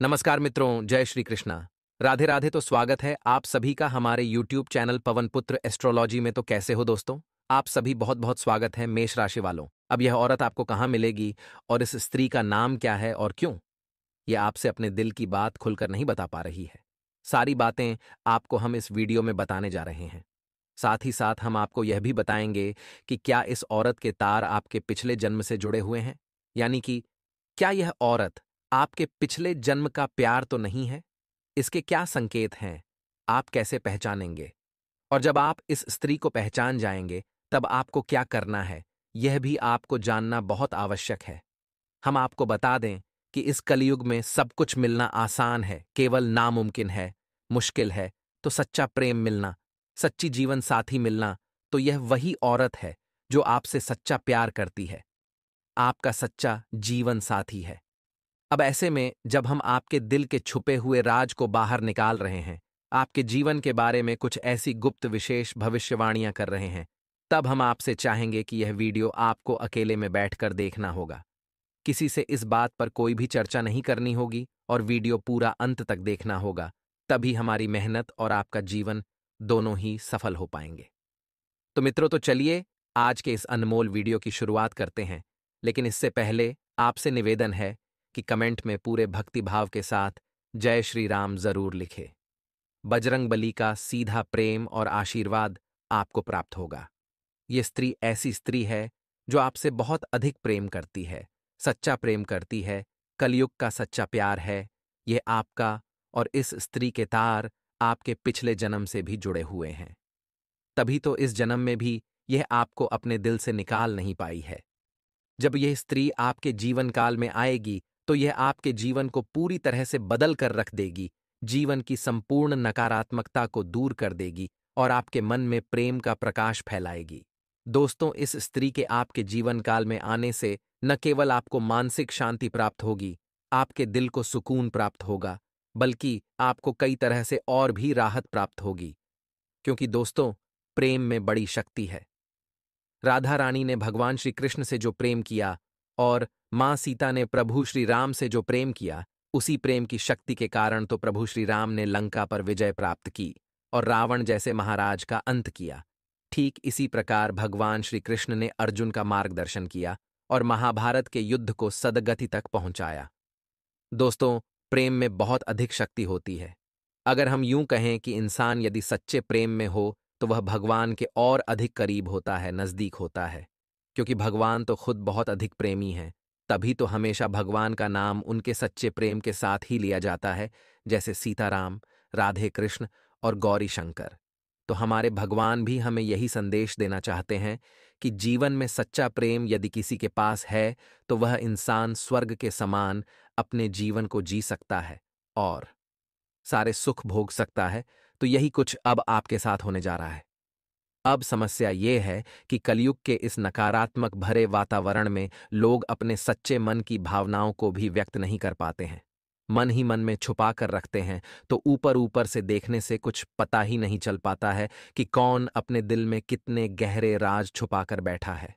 नमस्कार मित्रों, जय श्री कृष्णा। राधे राधे। तो स्वागत है आप सभी का हमारे YouTube चैनल पवन पुत्र एस्ट्रोलॉजी में। तो कैसे हो दोस्तों? आप सभी बहुत बहुत स्वागत है मेष राशि वालों। अब यह औरत आपको कहाँ मिलेगी और इस स्त्री का नाम क्या है और क्यों? यह आपसे अपने दिल की बात खुलकर नहीं बता पा रही है। सारी बातें आपको हम इस वीडियो में बताने जा रहे हैं। साथ ही साथ हम आपको यह भी बताएंगे कि क्या इस औरत के तार आपके पिछले जन्म से जुड़े हुए हैं, यानी कि क्या यह औरत आपके पिछले जन्म का प्यार तो नहीं है? इसके क्या संकेत हैं? आप कैसे पहचानेंगे? और जब आप इस स्त्री को पहचान जाएंगे, तब आपको क्या करना है, यह भी आपको जानना बहुत आवश्यक है। हम आपको बता दें कि इस कलयुग में सब कुछ मिलना आसान है, केवल नामुमकिन है, मुश्किल है। तो सच्चा प्रेम मिलना, सच्ची जीवन साथी मिलना, तो यह वही औरत है जो आपसे सच्चा प्यार करती है, आपका सच्चा जीवन साथी है। अब ऐसे में जब हम आपके दिल के छुपे हुए राज को बाहर निकाल रहे हैं, आपके जीवन के बारे में कुछ ऐसी गुप्त विशेष भविष्यवाणियां कर रहे हैं, तब हम आपसे चाहेंगे कि यह वीडियो आपको अकेले में बैठकर देखना होगा। किसी से इस बात पर कोई भी चर्चा नहीं करनी होगी और वीडियो पूरा अंत तक देखना होगा। तभी हमारी मेहनत और आपका जीवन दोनों ही सफल हो पाएंगे। तो मित्रों, तो चलिए आज के इस अनमोल वीडियो की शुरुआत करते हैं। लेकिन इससे पहले आपसे निवेदन है कि कमेंट में पूरे भक्ति भाव के साथ जय श्री राम जरूर लिखें। बजरंगबली का सीधा प्रेम और आशीर्वाद आपको प्राप्त होगा। ये स्त्री ऐसी स्त्री है जो आपसे बहुत अधिक प्रेम करती है, सच्चा प्रेम करती है, कलयुग का सच्चा प्यार है। ये आपका और इस स्त्री के तार आपके पिछले जन्म से भी जुड़े हुए हैं। तभी तो इस जन्म में भी यह आपको अपने दिल से निकाल नहीं पाई है। जब यह स्त्री आपके जीवन काल में आएगी, तो यह आपके जीवन को पूरी तरह से बदल कर रख देगी, जीवन की संपूर्ण नकारात्मकता को दूर कर देगी और आपके मन में प्रेम का प्रकाश फैलाएगी। दोस्तों, इस स्त्री के आपके जीवन काल में आने से न केवल आपको मानसिक शांति प्राप्त होगी, आपके दिल को सुकून प्राप्त होगा, बल्कि आपको कई तरह से और भी राहत प्राप्त होगी। क्योंकि दोस्तों, प्रेम में बड़ी शक्ति है। राधा रानी ने भगवान श्री कृष्ण से जो प्रेम किया और मां सीता ने प्रभु श्री राम से जो प्रेम किया, उसी प्रेम की शक्ति के कारण तो प्रभु श्री राम ने लंका पर विजय प्राप्त की और रावण जैसे महाराज का अंत किया। ठीक इसी प्रकार भगवान श्री कृष्ण ने अर्जुन का मार्गदर्शन किया और महाभारत के युद्ध को सदगति तक पहुंचाया। दोस्तों, प्रेम में बहुत अधिक शक्ति होती है। अगर हम यूं कहें कि इंसान यदि सच्चे प्रेम में हो, तो वह भगवान के और अधिक करीब होता है, नजदीक होता है। क्योंकि भगवान तो खुद बहुत अधिक प्रेमी हैं, तभी तो हमेशा भगवान का नाम उनके सच्चे प्रेम के साथ ही लिया जाता है, जैसे सीताराम, राधे कृष्ण और गौरी शंकर। तो हमारे भगवान भी हमें यही संदेश देना चाहते हैं कि जीवन में सच्चा प्रेम यदि किसी के पास है, तो वह इंसान स्वर्ग के समान अपने जीवन को जी सकता है और सारे सुख भोग सकता है। तो यही कुछ अब आपके साथ होने जा रहा है। अब समस्या ये है कि कलयुग के इस नकारात्मक भरे वातावरण में लोग अपने सच्चे मन की भावनाओं को भी व्यक्त नहीं कर पाते हैं, मन ही मन में छुपा कर रखते हैं। तो ऊपर ऊपर से देखने से कुछ पता ही नहीं चल पाता है कि कौन अपने दिल में कितने गहरे राज छुपा कर बैठा है।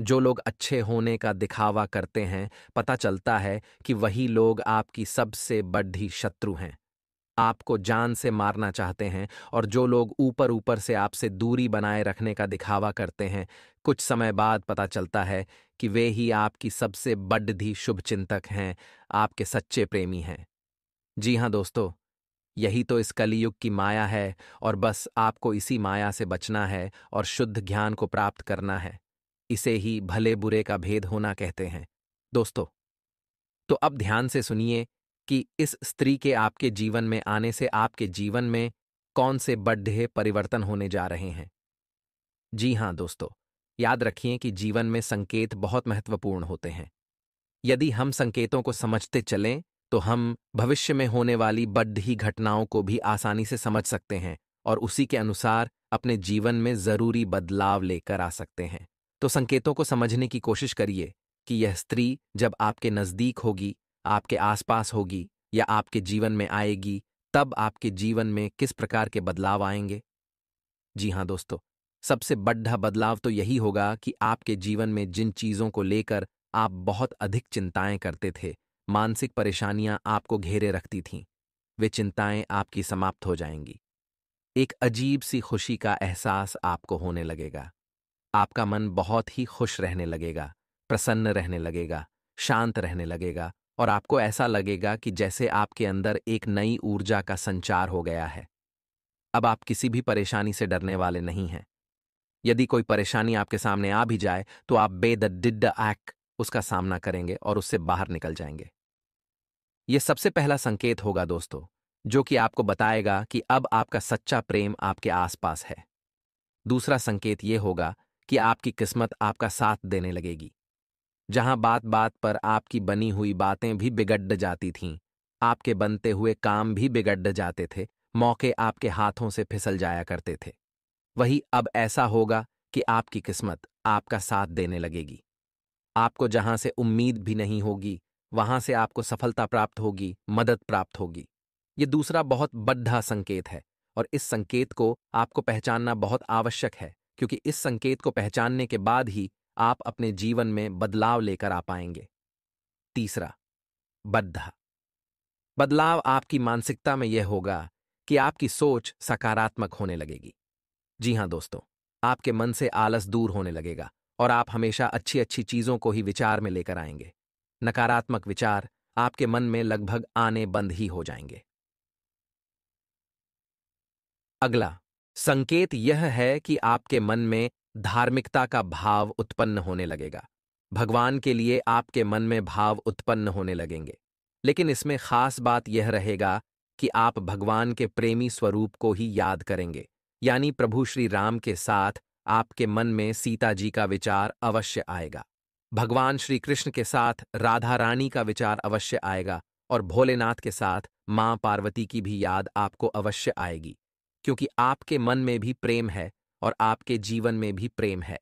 जो लोग अच्छे होने का दिखावा करते हैं, पता चलता है कि वही लोग आपकी सबसे बड़ी शत्रु हैं, आपको जान से मारना चाहते हैं। और जो लोग ऊपर ऊपर से आपसे दूरी बनाए रखने का दिखावा करते हैं, कुछ समय बाद पता चलता है कि वे ही आपकी सबसे बड़ी शुभचिंतक हैं, आपके सच्चे प्रेमी हैं। जी हाँ दोस्तों, यही तो इस कलियुग की माया है और बस आपको इसी माया से बचना है और शुद्ध ज्ञान को प्राप्त करना है। इसे ही भले बुरे का भेद होना कहते हैं। दोस्तों, तो अब ध्यान से सुनिए कि इस स्त्री के आपके जीवन में आने से आपके जीवन में कौन से बड़े परिवर्तन होने जा रहे हैं। जी हाँ दोस्तों, याद रखिए कि जीवन में संकेत बहुत महत्वपूर्ण होते हैं। यदि हम संकेतों को समझते चलें, तो हम भविष्य में होने वाली बड़ी घटनाओं को भी आसानी से समझ सकते हैं और उसी के अनुसार अपने जीवन में जरूरी बदलाव लेकर आ सकते हैं। तो संकेतों को समझने की कोशिश करिए कि यह स्त्री जब आपके नजदीक होगी, आपके आसपास होगी या आपके जीवन में आएगी, तब आपके जीवन में किस प्रकार के बदलाव आएंगे। जी हाँ दोस्तों, सबसे बड़ा बदलाव तो यही होगा कि आपके जीवन में जिन चीजों को लेकर आप बहुत अधिक चिंताएं करते थे, मानसिक परेशानियां आपको घेरे रखती थीं, वे चिंताएं आपकी समाप्त हो जाएंगी। एक अजीब सी खुशी का एहसास आपको होने लगेगा। आपका मन बहुत ही खुश रहने लगेगा, प्रसन्न रहने लगेगा, शांत रहने लगेगा और आपको ऐसा लगेगा कि जैसे आपके अंदर एक नई ऊर्जा का संचार हो गया है। अब आप किसी भी परेशानी से डरने वाले नहीं हैं। यदि कोई परेशानी आपके सामने आ भी जाए, तो आप बेदडिड्ड आक उसका सामना करेंगे और उससे बाहर निकल जाएंगे। यह सबसे पहला संकेत होगा दोस्तों, जो कि आपको बताएगा कि अब आपका सच्चा प्रेम आपके आसपास है। दूसरा संकेत यह होगा कि आपकी किस्मत आपका साथ देने लगेगी। जहां बात बात पर आपकी बनी हुई बातें भी बिगड़ जाती थीं, आपके बनते हुए काम भी बिगड़ जाते थे, मौके आपके हाथों से फिसल जाया करते थे, वही अब ऐसा होगा कि आपकी किस्मत आपका साथ देने लगेगी। आपको जहां से उम्मीद भी नहीं होगी, वहां से आपको सफलता प्राप्त होगी, मदद प्राप्त होगी। ये दूसरा बहुत बड़ा संकेत है और इस संकेत को आपको पहचानना बहुत आवश्यक है, क्योंकि इस संकेत को पहचानने के बाद ही आप अपने जीवन में बदलाव लेकर आ पाएंगे। तीसरा, बद्धा बदलाव आपकी मानसिकता में यह होगा कि आपकी सोच सकारात्मक होने लगेगी। जी हां दोस्तों, आपके मन से आलस दूर होने लगेगा और आप हमेशा अच्छी अच्छी चीजों को ही विचार में लेकर आएंगे। नकारात्मक विचार आपके मन में लगभग आने बंद ही हो जाएंगे। अगला संकेत यह है कि आपके मन में धार्मिकता का भाव उत्पन्न होने लगेगा। भगवान के लिए आपके मन में भाव उत्पन्न होने लगेंगे। लेकिन इसमें खास बात यह रहेगा कि आप भगवान के प्रेमी स्वरूप को ही याद करेंगे, यानी प्रभु श्री राम के साथ आपके मन में सीता जी का विचार अवश्य आएगा। भगवान श्री कृष्ण के साथ राधा रानी का विचार अवश्य आएगा और भोलेनाथ के साथ मां पार्वती की भी याद आपको अवश्य आएगी, क्योंकि आपके मन में भी प्रेम है और आपके जीवन में भी प्रेम है।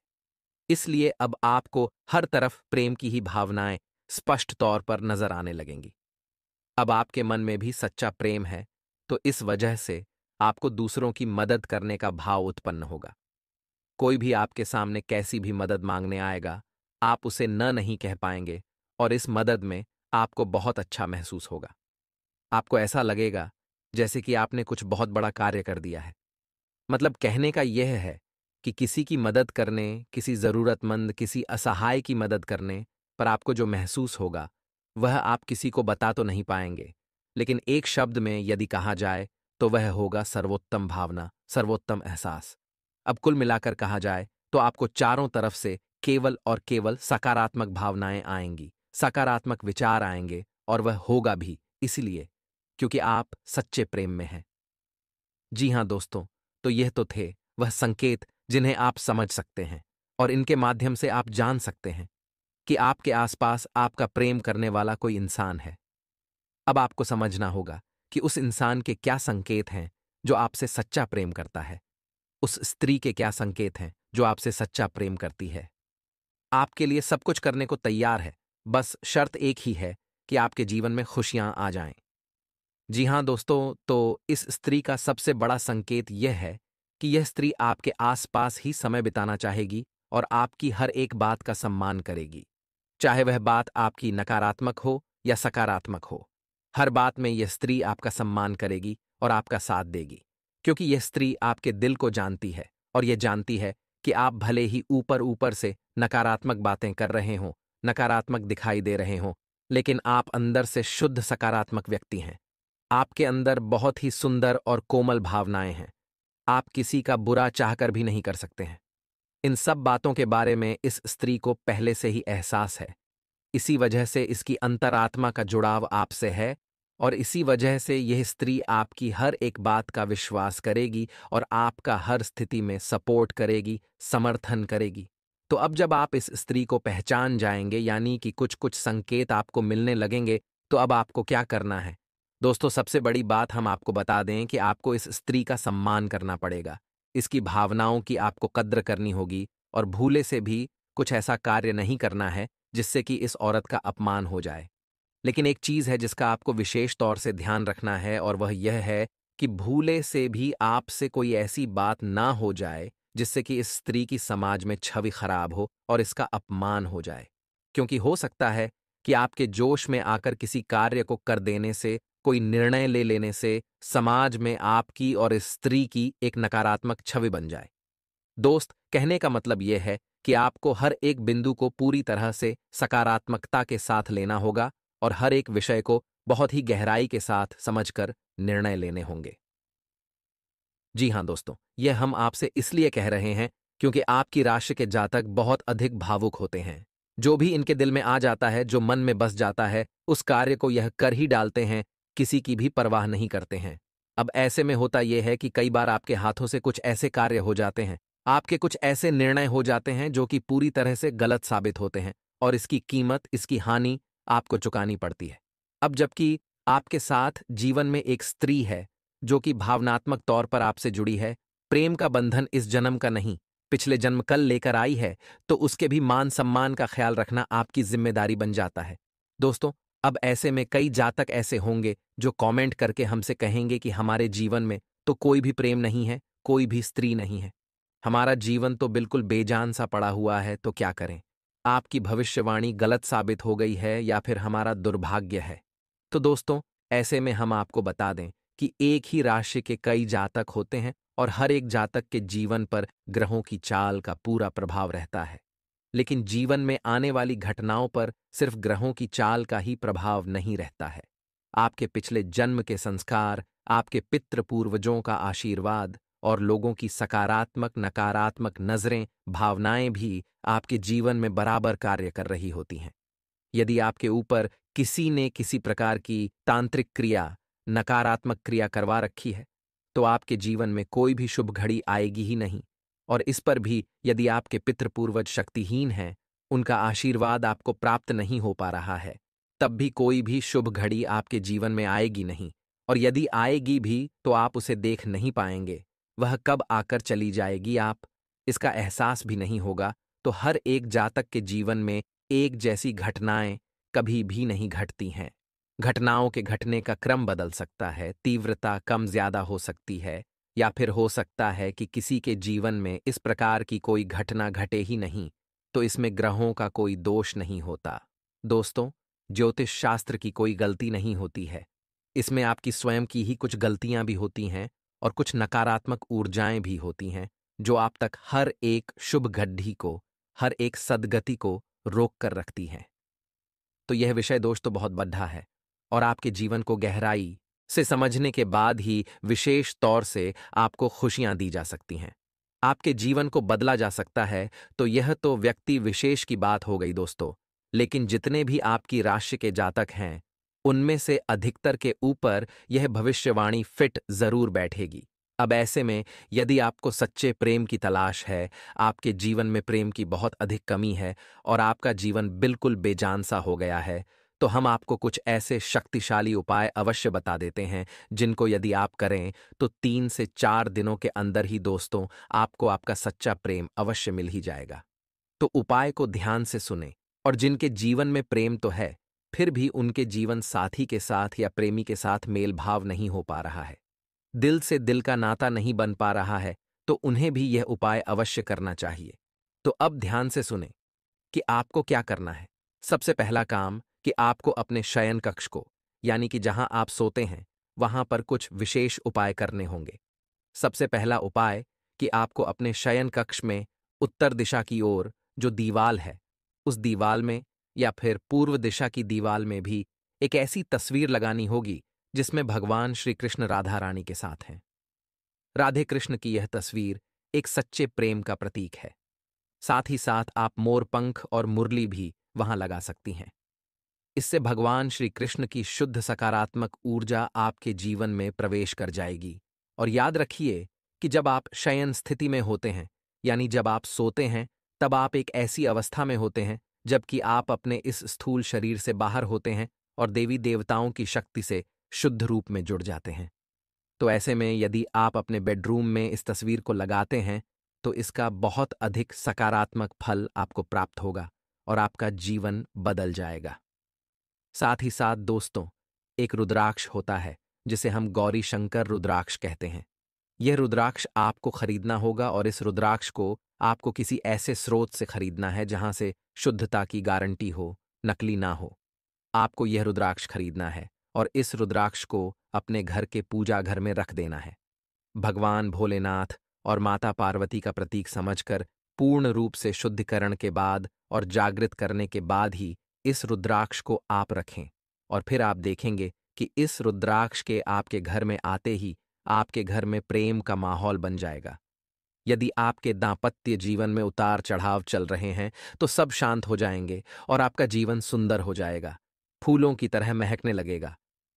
इसलिए अब आपको हर तरफ प्रेम की ही भावनाएं स्पष्ट तौर पर नजर आने लगेंगी। अब आपके मन में भी सच्चा प्रेम है, तो इस वजह से आपको दूसरों की मदद करने का भाव उत्पन्न होगा। कोई भी आपके सामने कैसी भी मदद मांगने आएगा, आप उसे न नहीं कह पाएंगे और इस मदद में आपको बहुत अच्छा महसूस होगा। आपको ऐसा लगेगा जैसे कि आपने कुछ बहुत बड़ा कार्य कर दिया है। मतलब कहने का यह है कि किसी की मदद करने, किसी जरूरतमंद, किसी असहाय की मदद करने पर आपको जो महसूस होगा, वह आप किसी को बता तो नहीं पाएंगे, लेकिन एक शब्द में यदि कहा जाए तो वह होगा सर्वोत्तम भावना, सर्वोत्तम एहसास। अब कुल मिलाकर कहा जाए तो आपको चारों तरफ से केवल और केवल सकारात्मक भावनाएं आएंगी, सकारात्मक विचार आएंगे और वह होगा भी इसलिए क्योंकि आप सच्चे प्रेम में हैं। जी हां दोस्तों, तो यह तो थे वह संकेत जिन्हें आप समझ सकते हैं और इनके माध्यम से आप जान सकते हैं कि आपके आसपास आपका प्रेम करने वाला कोई इंसान है। अब आपको समझना होगा कि उस इंसान के क्या संकेत हैं जो आपसे सच्चा प्रेम करता है, उस स्त्री के क्या संकेत हैं जो आपसे सच्चा प्रेम करती है। आपके लिए सब कुछ करने को तैयार है, बस शर्त एक ही है कि आपके जीवन में खुशियां आ जाएं। जी हां दोस्तों, तो इस स्त्री का सबसे बड़ा संकेत यह है कि यह स्त्री आपके आसपास ही समय बिताना चाहेगी और आपकी हर एक बात का सम्मान करेगी, चाहे वह बात आपकी नकारात्मक हो या सकारात्मक हो। हर बात में यह स्त्री आपका सम्मान करेगी और आपका साथ देगी, क्योंकि यह स्त्री आपके दिल को जानती है और यह जानती है कि आप भले ही ऊपर ऊपर से नकारात्मक बातें कर रहे हों, नकारात्मक दिखाई दे रहे हों, लेकिन आप अंदर से शुद्ध सकारात्मक व्यक्ति हैं। आपके अंदर बहुत ही सुंदर और कोमल भावनाएं हैं। आप किसी का बुरा चाहकर भी नहीं कर सकते हैं। इन सब बातों के बारे में इस स्त्री को पहले से ही एहसास है। इसी वजह से इसकी अंतरात्मा का जुड़ाव आपसे है और इसी वजह से यह स्त्री आपकी हर एक बात का विश्वास करेगी और आपका हर स्थिति में सपोर्ट करेगी, समर्थन करेगी। तो अब जब आप इस स्त्री को पहचान जाएंगे, यानी कि कुछ कुछ संकेत आपको मिलने लगेंगे, तो अब आपको क्या करना है? दोस्तों, सबसे बड़ी बात हम आपको बता दें कि आपको इस स्त्री का सम्मान करना पड़ेगा। इसकी भावनाओं की आपको कद्र करनी होगी और भूले से भी कुछ ऐसा कार्य नहीं करना है जिससे कि इस औरत का अपमान हो जाए। लेकिन एक चीज़ है जिसका आपको विशेष तौर से ध्यान रखना है और वह यह है कि भूले से भी आपसे कोई ऐसी बात ना हो जाए जिससे कि इस स्त्री की समाज में छवि खराब हो और इसका अपमान हो जाए। क्योंकि हो सकता है कि आपके जोश में आकर किसी कार्य को कर देने से, कोई निर्णय ले लेने से समाज में आपकी और इस स्त्री की एक नकारात्मक छवि बन जाए। दोस्त, कहने का मतलब यह है कि आपको हर एक बिंदु को पूरी तरह से सकारात्मकता के साथ लेना होगा और हर एक विषय को बहुत ही गहराई के साथ समझकर निर्णय लेने होंगे। जी हाँ दोस्तों, यह हम आपसे इसलिए कह रहे हैं क्योंकि आपकी राशि के जातक बहुत अधिक भावुक होते हैं। जो भी इनके दिल में आ जाता है, जो मन में बस जाता है, उस कार्य को यह कर ही डालते हैं, किसी की भी परवाह नहीं करते हैं। अब ऐसे में होता यह है कि कई बार आपके हाथों से कुछ ऐसे कार्य हो जाते हैं, आपके कुछ ऐसे निर्णय हो जाते हैं जो कि पूरी तरह से गलत साबित होते हैं और इसकी कीमत, इसकी हानि आपको चुकानी पड़ती है। अब जबकि आपके साथ जीवन में एक स्त्री है जो कि भावनात्मक तौर पर आपसे जुड़ी है, प्रेम का बंधन इस जन्म का नहीं, पिछले जन्म कल लेकर आई है, तो उसके भी मान सम्मान का ख्याल रखना आपकी जिम्मेदारी बन जाता है। दोस्तों, अब ऐसे में कई जातक ऐसे होंगे जो कमेंट करके हमसे कहेंगे कि हमारे जीवन में तो कोई भी प्रेम नहीं है, कोई भी स्त्री नहीं है, हमारा जीवन तो बिल्कुल बेजान सा पड़ा हुआ है, तो क्या करें? आपकी भविष्यवाणी गलत साबित हो गई है या फिर हमारा दुर्भाग्य है? तो दोस्तों, ऐसे में हम आपको बता दें कि एक ही राशि के कई जातक होते हैं और हर एक जातक के जीवन पर ग्रहों की चाल का पूरा प्रभाव रहता है। लेकिन जीवन में आने वाली घटनाओं पर सिर्फ ग्रहों की चाल का ही प्रभाव नहीं रहता है। आपके पिछले जन्म के संस्कार, आपके पितृ पूर्वजों का आशीर्वाद और लोगों की सकारात्मक नकारात्मक नजरें, भावनाएं भी आपके जीवन में बराबर कार्य कर रही होती हैं। यदि आपके ऊपर किसी ने किसी प्रकार की तांत्रिक क्रिया, नकारात्मक क्रिया करवा रखी है, तो आपके जीवन में कोई भी शुभ घड़ी आएगी ही नहीं। और इस पर भी यदि आपके पितृपूर्वज शक्तिहीन हैं, उनका आशीर्वाद आपको प्राप्त नहीं हो पा रहा है, तब भी कोई भी शुभ घड़ी आपके जीवन में आएगी नहीं। और यदि आएगी भी तो आप उसे देख नहीं पाएंगे, वह कब आकर चली जाएगी आप इसका एहसास भी नहीं होगा। तो हर एक जातक के जीवन में एक जैसी घटनाएं कभी भी नहीं घटती हैं। घटनाओं के घटने का क्रम बदल सकता है, तीव्रता कम ज्यादा हो सकती है, या फिर हो सकता है कि किसी के जीवन में इस प्रकार की कोई घटना घटे ही नहीं, तो इसमें ग्रहों का कोई दोष नहीं होता। दोस्तों, ज्योतिष शास्त्र की कोई गलती नहीं होती है, इसमें आपकी स्वयं की ही कुछ गलतियां भी होती हैं और कुछ नकारात्मक ऊर्जाएं भी होती हैं जो आप तक हर एक शुभ घड़ी को, हर एक सद्गति को रोक कर रखती हैं। तो यह विषय दोस्तों बहुत बड़ा है और आपके जीवन को गहराई से समझने के बाद ही विशेष तौर से आपको खुशियां दी जा सकती हैं, आपके जीवन को बदला जा सकता है। तो यह तो व्यक्ति विशेष की बात हो गई दोस्तों, लेकिन जितने भी आपकी राशि के जातक हैं, उनमें से अधिकतर के ऊपर यह भविष्यवाणी फिट जरूर बैठेगी। अब ऐसे में यदि आपको सच्चे प्रेम की तलाश है, आपके जीवन में प्रेम की बहुत अधिक कमी है और आपका जीवन बिल्कुल बेजान सा हो गया है, तो हम आपको कुछ ऐसे शक्तिशाली उपाय अवश्य बता देते हैं जिनको यदि आप करें तो 3 से 4 दिनों के अंदर ही दोस्तों आपको आपका सच्चा प्रेम अवश्य मिल ही जाएगा। तो उपाय को ध्यान से सुने। और जिनके जीवन में प्रेम तो है, फिर भी उनके जीवन साथी के साथ या प्रेमी के साथ मेल भाव नहीं हो पा रहा है, दिल से दिल का नाता नहीं बन पा रहा है, तो उन्हें भी यह उपाय अवश्य करना चाहिए। तो अब ध्यान से सुने कि आपको क्या करना है। सबसे पहला काम कि आपको अपने शयन कक्ष को, यानी कि जहां आप सोते हैं, वहां पर कुछ विशेष उपाय करने होंगे। सबसे पहला उपाय कि आपको अपने शयन कक्ष में उत्तर दिशा की ओर जो दीवाल है, उस दीवाल में या फिर पूर्व दिशा की दीवाल में भी एक ऐसी तस्वीर लगानी होगी जिसमें भगवान श्री कृष्ण राधा रानी के साथ हैं। राधे कृष्ण की यह तस्वीर एक सच्चे प्रेम का प्रतीक है। साथ ही साथ आप मोरपंख और मुरली भी वहां लगा सकती हैं। इससे भगवान श्री कृष्ण की शुद्ध सकारात्मक ऊर्जा आपके जीवन में प्रवेश कर जाएगी। और याद रखिए कि जब आप शयन स्थिति में होते हैं, यानी जब आप सोते हैं, तब आप एक ऐसी अवस्था में होते हैं जबकि आप अपने इस स्थूल शरीर से बाहर होते हैं और देवी देवताओं की शक्ति से शुद्ध रूप में जुड़ जाते हैं। तो ऐसे में यदि आप अपने बेडरूम में इस तस्वीर को लगाते हैं, तो इसका बहुत अधिक सकारात्मक फल आपको प्राप्त होगा और आपका जीवन बदल जाएगा। साथ ही साथ दोस्तों, एक रुद्राक्ष होता है जिसे हम गौरी शंकर रुद्राक्ष कहते हैं। यह रुद्राक्ष आपको खरीदना होगा और इस रुद्राक्ष को आपको किसी ऐसे स्रोत से खरीदना है जहां से शुद्धता की गारंटी हो, नकली ना हो। आपको यह रुद्राक्ष खरीदना है और इस रुद्राक्ष को अपने घर के पूजा घर में रख देना है। भगवान भोलेनाथ और माता पार्वती का प्रतीक समझकर पूर्ण रूप से शुद्धिकरण के बाद और जागृत करने के बाद ही इस रुद्राक्ष को आप रखें और फिर आप देखेंगे कि इस रुद्राक्ष के आपके घर में आते ही आपके घर में प्रेम का माहौल बन जाएगा। यदि आपके दांपत्य जीवन में उतार चढ़ाव चल रहे हैं तो सब शांत हो जाएंगे और आपका जीवन सुंदर हो जाएगा, फूलों की तरह महकने लगेगा।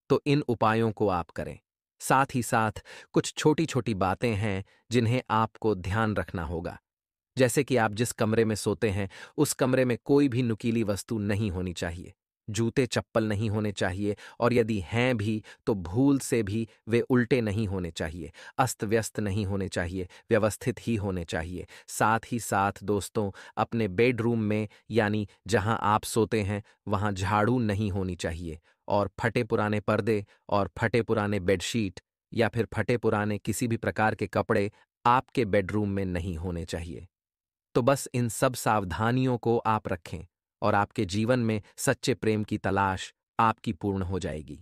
तो इन उपायों को आप करें। साथ ही साथ कुछ छोटी छोटी बातें हैं जिन्हें आपको ध्यान रखना होगा। जैसे कि आप जिस कमरे में सोते हैं उस कमरे में कोई भी नुकीली वस्तु नहीं होनी चाहिए, जूते चप्पल नहीं होने चाहिए और यदि हैं भी तो भूल से भी वे उल्टे नहीं होने चाहिए, अस्त व्यस्त नहीं होने चाहिए, व्यवस्थित ही होने चाहिए। साथ ही साथ दोस्तों, अपने बेडरूम में यानी जहां आप सोते हैं वहां झाड़ू नहीं होनी चाहिए और फटे पुराने पर्दे और फटे पुराने बेडशीट या फिर फटे पुराने किसी भी प्रकार के कपड़े आपके बेडरूम में नहीं होने चाहिए। तो बस इन सब सावधानियों को आप रखें और आपके जीवन में सच्चे प्रेम की तलाश आपकी पूर्ण हो जाएगी।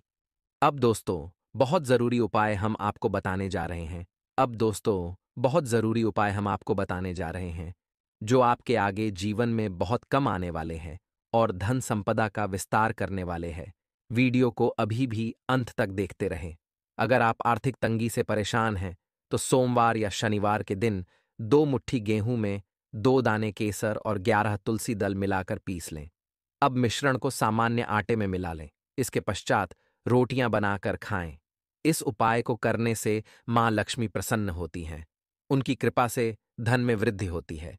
अब दोस्तों, बहुत जरूरी उपाय हम आपको बताने जा रहे हैं। अब दोस्तों, बहुत जरूरी उपाय हम आपको बताने जा रहे हैं जो आपके आगे जीवन में बहुत कम आने वाले हैं और धन संपदा का विस्तार करने वाले हैं। वीडियो को अभी भी अंत तक देखते रहें। अगर आप आर्थिक तंगी से परेशान हैं तो सोमवार या शनिवार के दिन 2 मुट्ठी गेहूं में 2 दाने केसर और 11 तुलसी दल मिलाकर पीस लें। अब मिश्रण को सामान्य आटे में मिला लें। इसके पश्चात रोटियां बनाकर खाएं। इस उपाय को करने से मां लक्ष्मी प्रसन्न होती हैं। उनकी कृपा से धन में वृद्धि होती है